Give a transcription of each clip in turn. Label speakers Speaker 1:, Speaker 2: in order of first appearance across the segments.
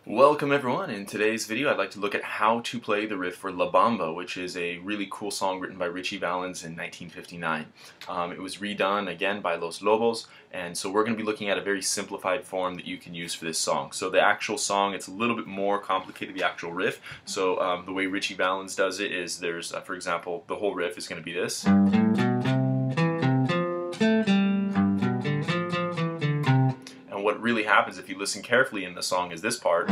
Speaker 1: Welcome everyone. In today's video I'd like to look at how to play the riff for La Bamba, which is a really cool song written by Ritchie Valens in 1959. It was redone again by Los Lobos, and so we're going to be looking at a very simplified form that you can use for this song. So the actual song, it's a little bit more complicated, the actual riff. So the way Ritchie Valens does it is there's, for example, the whole riff is going to be this. What really happens if you listen carefully in the song is this part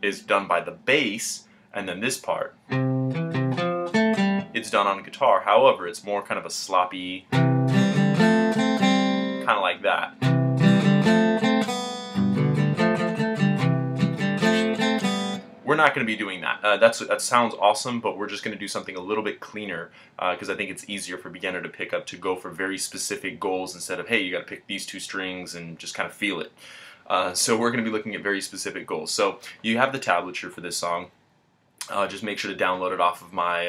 Speaker 1: is done by the bass, and then this part it's done on a guitar. However, it's more kind of a sloppy, kind of like that. We're not going to be doing that. That sounds awesome, but we're just going to do something a little bit cleaner because I think it's easier for beginner to pick up, to go for very specific goals instead of, hey, you got to pick these two strings and just kind of feel it. So we're going to be looking at very specific goals. So you have the tablature for this song. Just make sure to download it off of my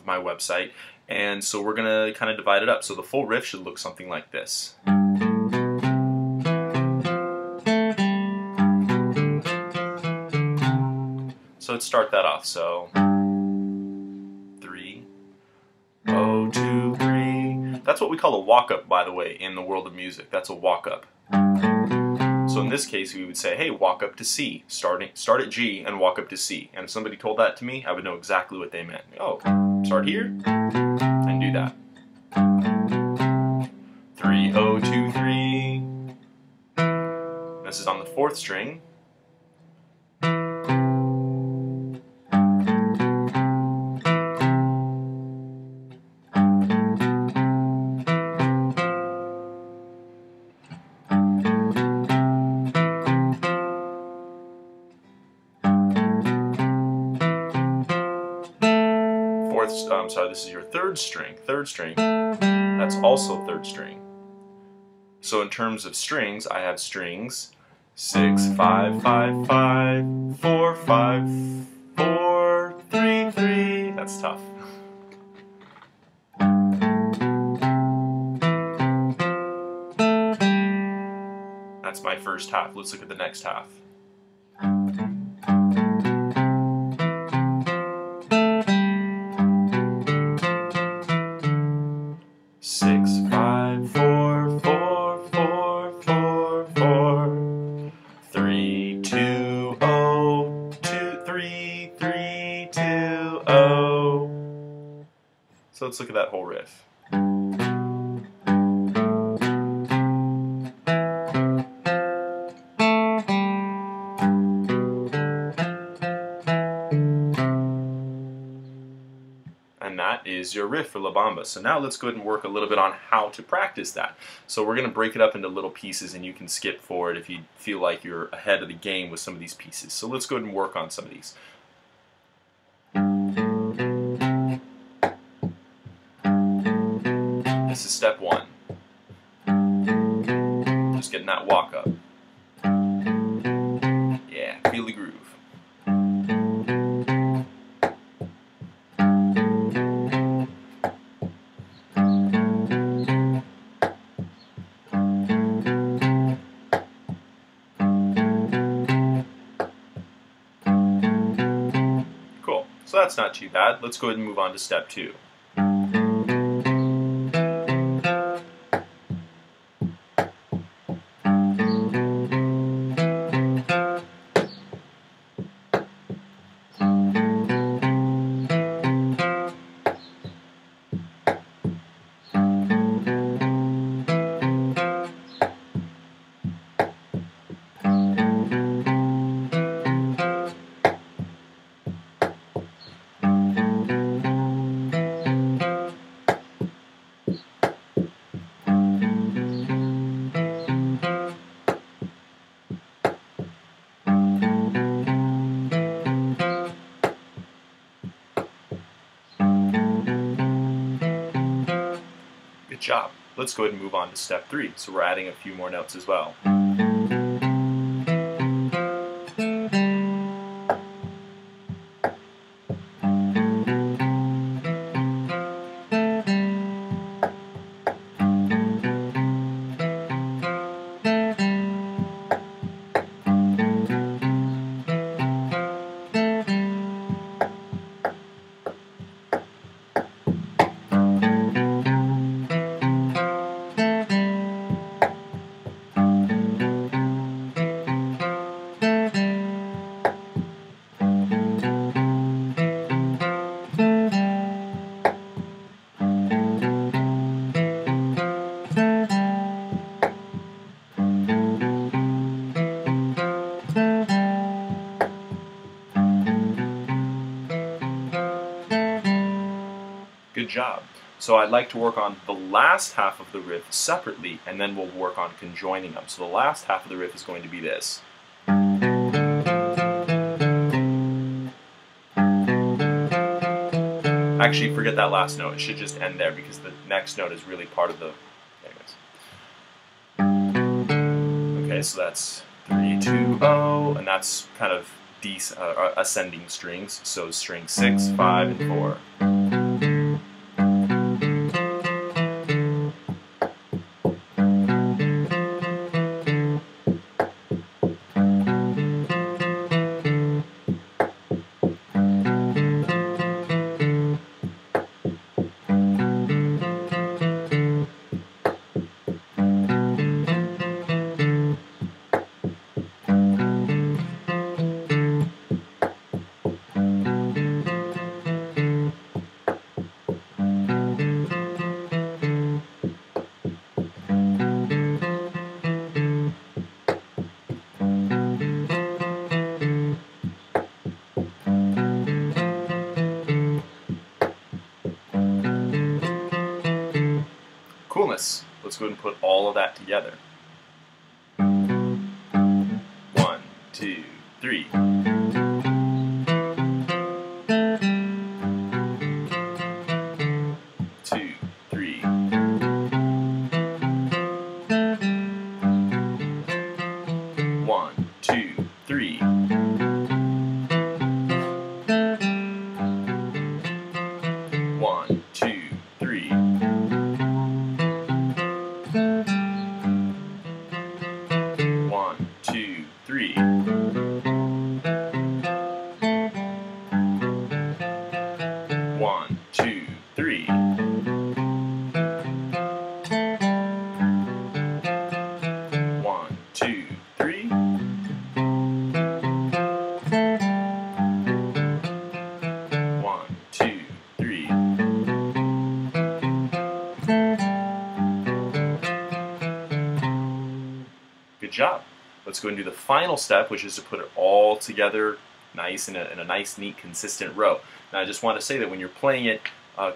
Speaker 1: website. And so we're going to kind of divide it up. So the full riff should look something like this. So let's start that off. So 3, 0, 2, 3. That's what we call a walk-up, by the way, in the world of music. That's a walk-up. So in this case, we would say, hey, walk up to C. Start at G and walk up to C. And if somebody told that to me, I would know exactly what they meant. Oh, start here and do that. 3, 0, 2, 3. This is on the 4th string. This is your 3rd string. 3rd string. That's also 3rd string. So in terms of strings, I have strings 6, 5, 5, 5, 4, 5, 4, 3, 3. That's tough. That's my first half. Let's look at the next half. So let's look at that whole riff. And that is your riff for La Bamba. So now let's go ahead and work a little bit on how to practice that. So we're going to break it up into little pieces, and you can skip forward if you feel like you're ahead of the game with some of these pieces. So let's go ahead and work on some of these. This is step 1. Just getting that walk up. Yeah, feel the groove. Cool. So that's not too bad. Let's go ahead and move on to step 2. Good job. Let's go ahead and move on to step 3. So we're adding a few more notes as well. job. So I'd like to work on the last half of the riff separately, and then we'll work on conjoining them. So the last half of the riff is going to be this. Actually, forget that last note. It should just end there because the next note is really part of the... Anyways. Okay, so that's 3, 2, 0, and that's kind of ascending strings. So string 6, 5, and 4. Coolness. Let's go ahead and put all of that together. 1, 2, 3. 2, 3. 1, 2, 3. 1, 2, 3. 1, 2, 3. 1, 2, 3. 1, 2, 3. 1, 2, 3. Good job. Let's go and do the final step, which is to put it all together nice in a nice, neat, consistent row. Now, I just want to say that when you're playing it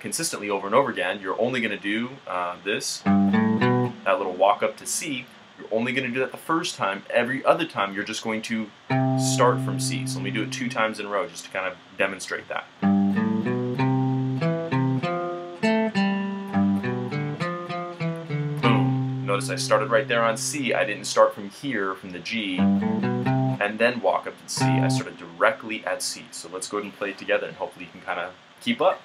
Speaker 1: consistently over and over again, you're only going to do that little walk up to C. You're only going to do that the first time. Every other time, you're just going to start from C. So let me do it 2 times in a row just to kind of demonstrate that. Notice I started right there on C. I didn't start from here, from the G, and then walk up to C. I started directly at C. So let's go ahead and play it together, and hopefully you can kind of keep up.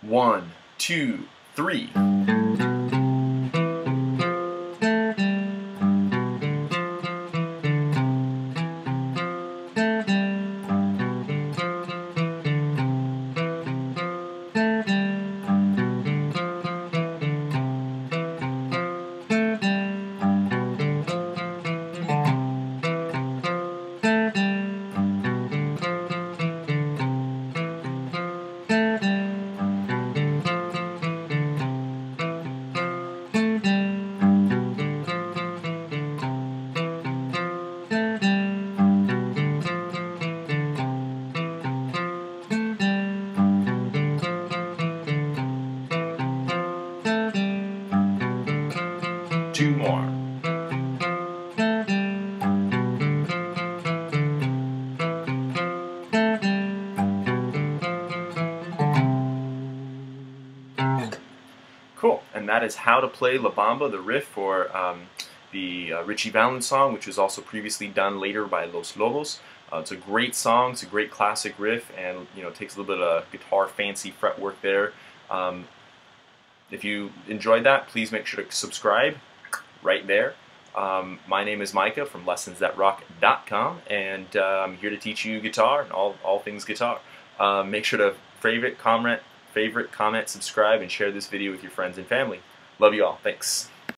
Speaker 1: 1, 2, 3. Two more. Cool, and that is how to play La Bamba, the riff for the Ritchie Valens song, which was also previously done later by Los Lobos. It's a great song, it's a great classic riff, and it takes a little bit of guitar fancy fretwork there. If you enjoyed that, please make sure to subscribe right there. My name is Micah from lessonsthatrock.com, and I'm here to teach you guitar and all things guitar. Make sure to favorite, comment, subscribe, and share this video with your friends and family. Love you all. Thanks.